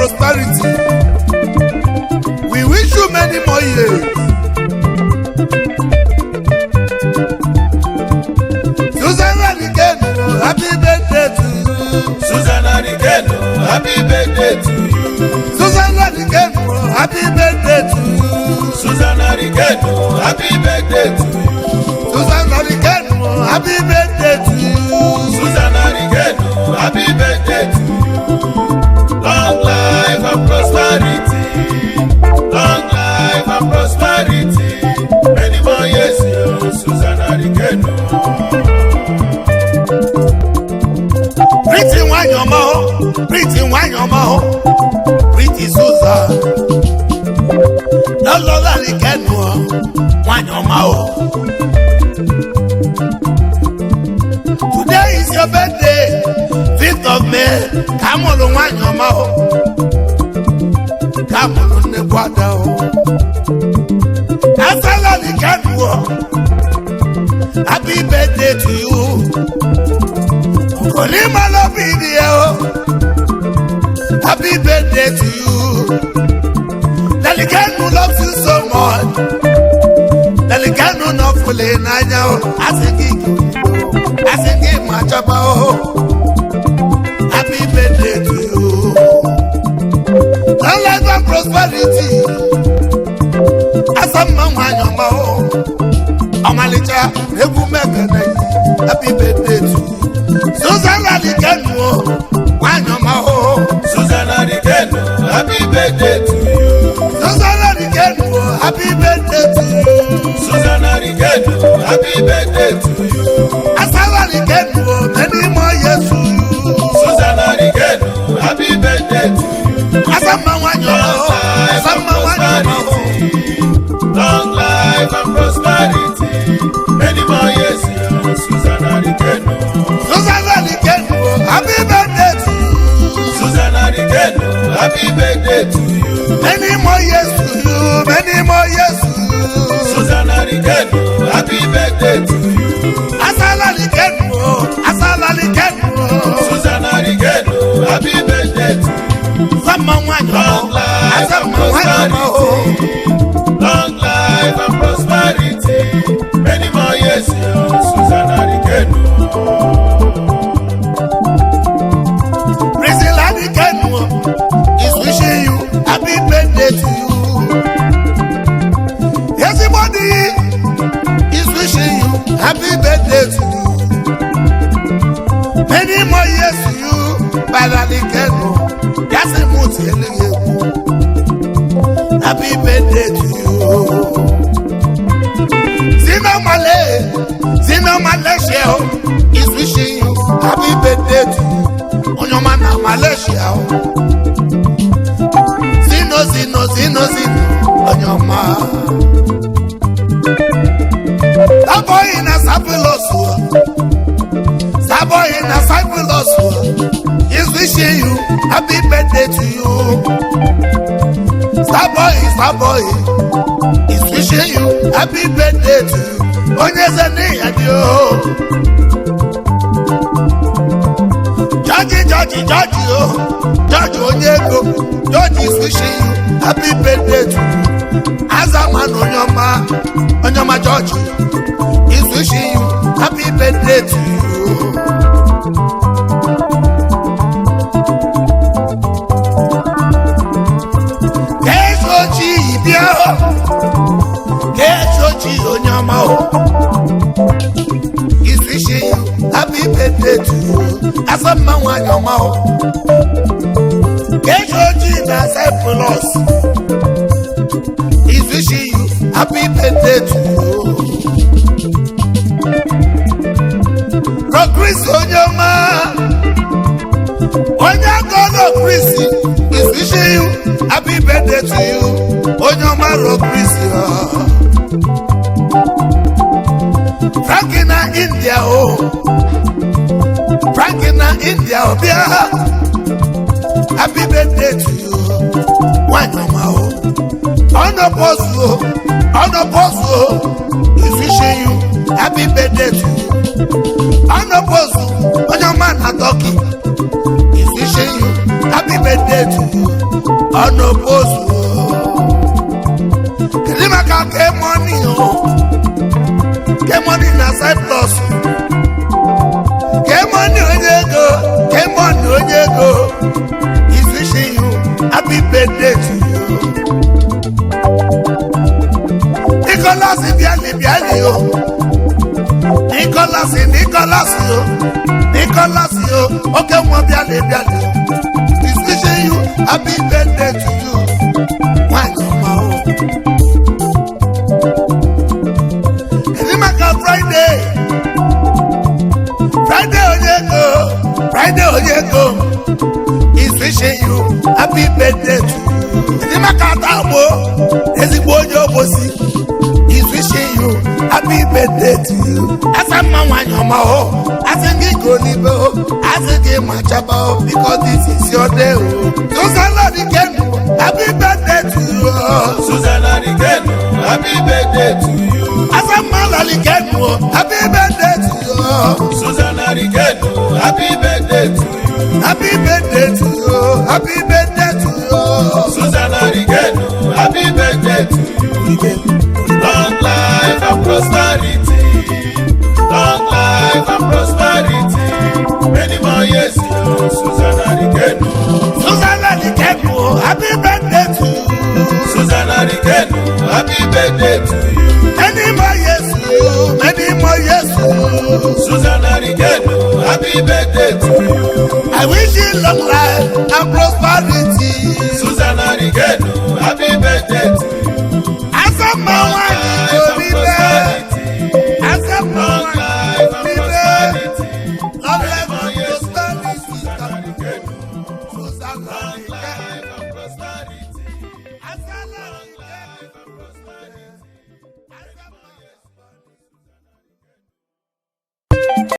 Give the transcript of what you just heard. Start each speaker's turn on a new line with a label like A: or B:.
A: prosperity. We wish you many more years. Susanna Nikeno, happy birthday to you.
B: Susanna Nikeno, happy birthday to you.
A: Susanna Nikeno, happy birthday to you.
B: Susanna Nikeno, happy birthday to you.
A: Susanna Nikeno, happy birthday to you.
B: Susanna Nikeno, happy birthday to you. Long life and prosperity. Long life and prosperity. Many more years, you, Susanna Nikeno.
A: Pretty one your mouth, pretty one your mouth, pretty Susan. No longer Nikeno, one your mouth. Today is your birthday, 5th of May. Come on, one your mouth. Come on, the water. Asala Nikeno, happy birthday to you. Kolima love video. Happy birthday to you. Delicate loves you so much. Delicate no fully nanya. I sing it much about. Happy birthday to you. Long life and prosperity. As a man when you're more. Amalicha, never make happy birthday to you. Susanna Nikeno, one your mouth.
B: Susanna Nikeno, happy birthday to you.
A: Susanna Nikeno, happy birthday to you.
B: Susanna Nikeno, happy birthday to you.
A: Asala Nikeno, many more years to you.
B: Susanna Nikeno, happy birthday to you.
A: Asama one your mouth. Asama one your mouth.
B: Long life and prosperity. Many more years, you, Susanna Nikeno.
A: Susanna Nikeno, happy birthday to you.
B: Susanna Nikeno, happy birthday to you.
A: Many more years to you. Many more years to you.
B: Susanna Nikeno, happy birthday to you.
A: Asala Nikeno, Asala Nikeno.
B: Susanna Nikeno, happy birthday to you.
A: Someone want your
B: Long life and prosperity. Long life and prosperity. Many more years, you, Susanna Nikeno.
A: Priscilla Nikeno is wishing you happy birthday to you. Everybody is wishing you happy birthday to you. Many more years to you, Bala Nikeno. That's a mood. Happy birthday to you. Zina Malaysia is wishing you happy birthday to you. On your man Malaysia. Zino, on your man. That boy in a Cyprus is wishing you happy birthday to you. Starboy is wishing you happy birthday to you. Onyezeni adio. George Onyego. George is wishing you happy birthday to you. Azaman Onyoma George is wishing you happy birthday to you. Kesochi Onyama is wishing you happy birthday to you. As a man when your mouth. Kesochi Cyprus is wishing you happy birthday to you. Chris Onyama Chris is wishing you happy birthday to you. Onyama Chris. Frankina India, Frankina India, happy birthday to you. One on the post is wishing you happy birthday to you. On the post, on your man Hatoki is wishing you happy birthday to you. ọ̀nà bóṣù kìdí maka K-Money o K-Money na Cyprus K-Money onye ego K-Money onye ego is wishing you happy birthday to you. Nicholas biali o Nicholas o Nicholas o okay mo biali is wishing you happy birthday to you. Why no ma o Elimaka Friday onyego is wishing you happy birthday to you. Elimaka Tagbo ezigbo onye obosi is wishing you happy birthday to you. Asa mma nwanyị ọma o asị gị golibe o asị gị machaba o because this is your day o. Susanna Dikenu happy birthday to you.
B: Susanna Dikenu happy birthday to you.
A: Asa mma Dikenu happy birthday to you.
B: Susanna Dikenu happy birthday to you.
A: Happy birthday to you. Happy birthday to you.
B: Susanna Dikenu happy birthday to you. Long life and prosperity. Long life and prosperity. Many more years to you, Susanna Dikenu.
A: Susanna Dikenu happy birthday to you.
B: Susanna Dikenu happy birthday to you.
A: Many more years to you. Many more years to you.
B: Susanna Dikenu happy birthday to you.
A: I wish you long life and prosperity.
B: Susanna Dikenu